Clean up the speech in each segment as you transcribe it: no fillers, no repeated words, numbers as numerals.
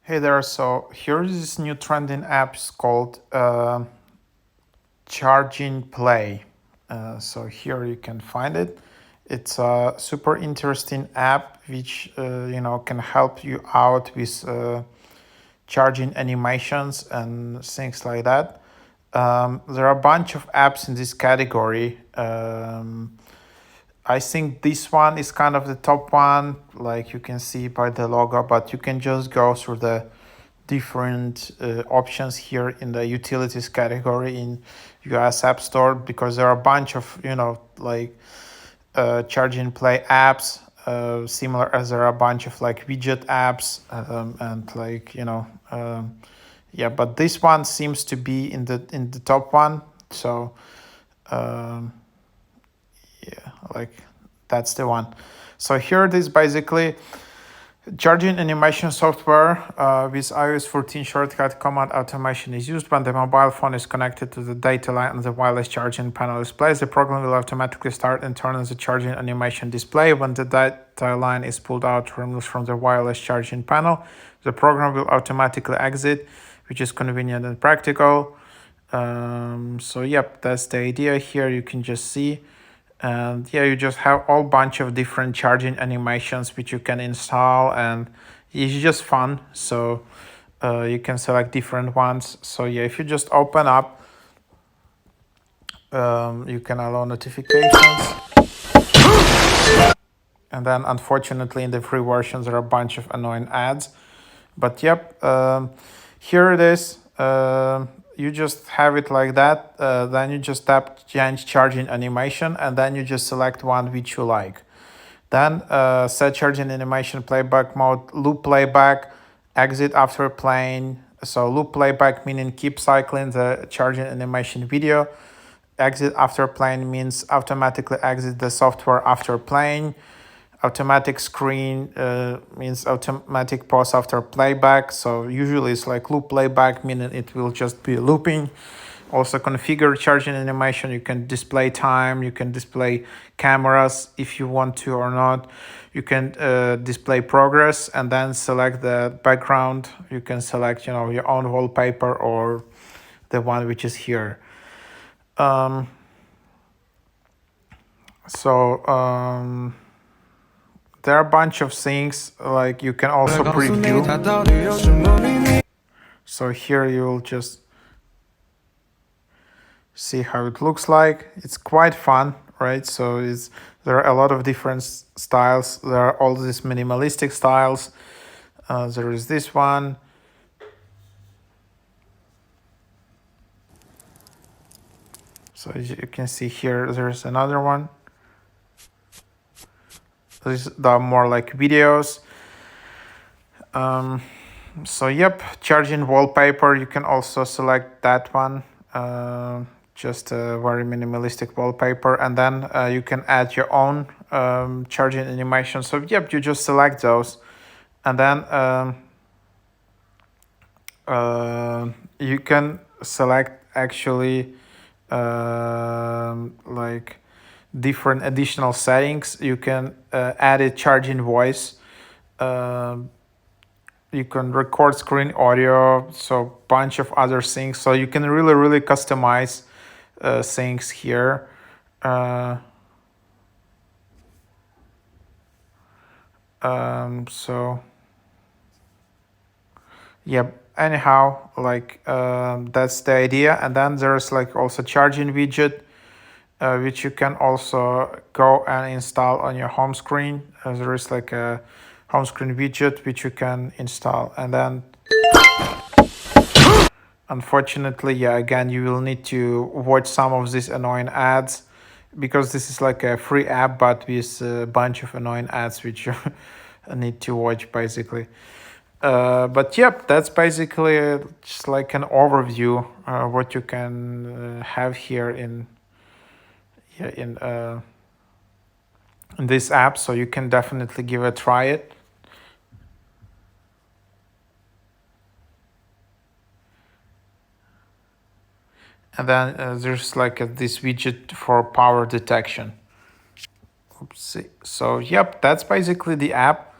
Hey there, so here is this new trending app called Charging Play. So here you can find it. It's a super interesting app which can help you out with charging animations and things like that. There are a bunch of apps in this category. I think this one is kind of the top one, like you can see by the logo, but you can just go through the different options here in the utilities category in US App Store, because there are a bunch of, charge and play apps, similar as there are a bunch of like widget apps, yeah, but this one seems to be in the top one. So um, yeah, like that's the one. So here it is, basically charging animation software with iOS 14 shortcut command automation is used when the mobile phone is connected to the data line and the wireless charging panel is placed. The program will automatically start and turn on the charging animation display when the data line is pulled out or removed from the wireless charging panel. The program will automatically exit, which is convenient and practical. So yep, that's the idea here. You can just see, and yeah, you just have all bunch of different charging animations which you can install, and it's just fun. So you can select different ones. So yeah, if you just open up, you can allow notifications, and then unfortunately in the free versions there are a bunch of annoying ads. But yep, here it is. You just have it like that. Then you just tap change charging animation, and then you just select one which you like. Then set charging animation playback mode, loop playback, exit after playing. So loop playback meaning keep cycling the charging animation video. Exit after playing means automatically exit the software after playing. Automatic screen means automatic pause after playback. So usually it's like loop playback, meaning it will just be looping. Also configure charging animation. You can display time, you can display cameras if you want to or not. You can display progress and then select the background. You can select, your own wallpaper or the one which is here. There are a bunch of things, like you can also preview. So here you'll just see how it looks like. It's quite fun, right? So there are a lot of different styles. There are all these minimalistic styles. There is this one. So as you can see here, there's another one. These are more like videos. So yep, charging wallpaper, you can also select that one. Just a very minimalistic wallpaper, and then you can add your own charging animation. So yep, you just select those, and then you can select actually like different additional settings. You can add a charging voice. You can record screen audio, so bunch of other things. So you can really customize things here. So yep, anyhow, like that's the idea. And then there's like also charging widget, which you can also go and install on your home screen. There is like a home screen widget which you can install, and then unfortunately, yeah, again, you will need to watch some of these annoying ads, because this is like a free app but with a bunch of annoying ads which you need to watch, basically. But yep, that's basically just like an overview what you can have here in this app. So you can definitely give a try it. And then there's like this widget for power detection. Oopsie. So yep, that's basically the app.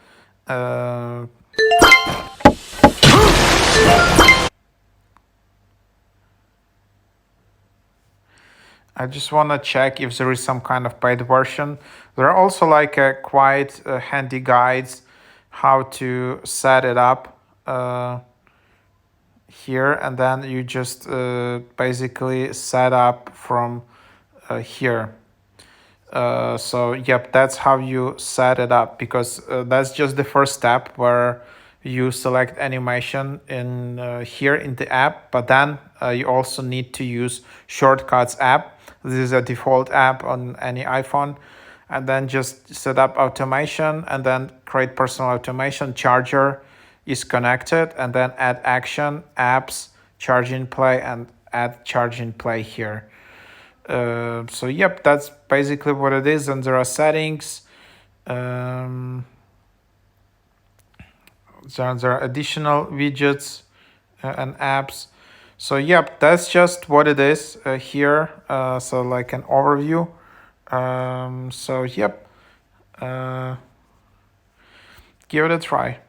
I just want to check if there is some kind of paid version. There are also like quite handy guides how to set it up here, and then you just basically set up from here. So yep, that's how you set it up, because that's just the first step where you select animation in here in the app, but then you also need to use Shortcuts app. This is a default app on any iPhone, and then just set up automation and then create personal automation. Charger is connected, and then add action, apps, charge in play, and add charge in play here. So yep, that's basically what it is. And there are settings. There are additional widgets and apps. So yep, that's just what it is here. So like an overview. So yep, give it a try.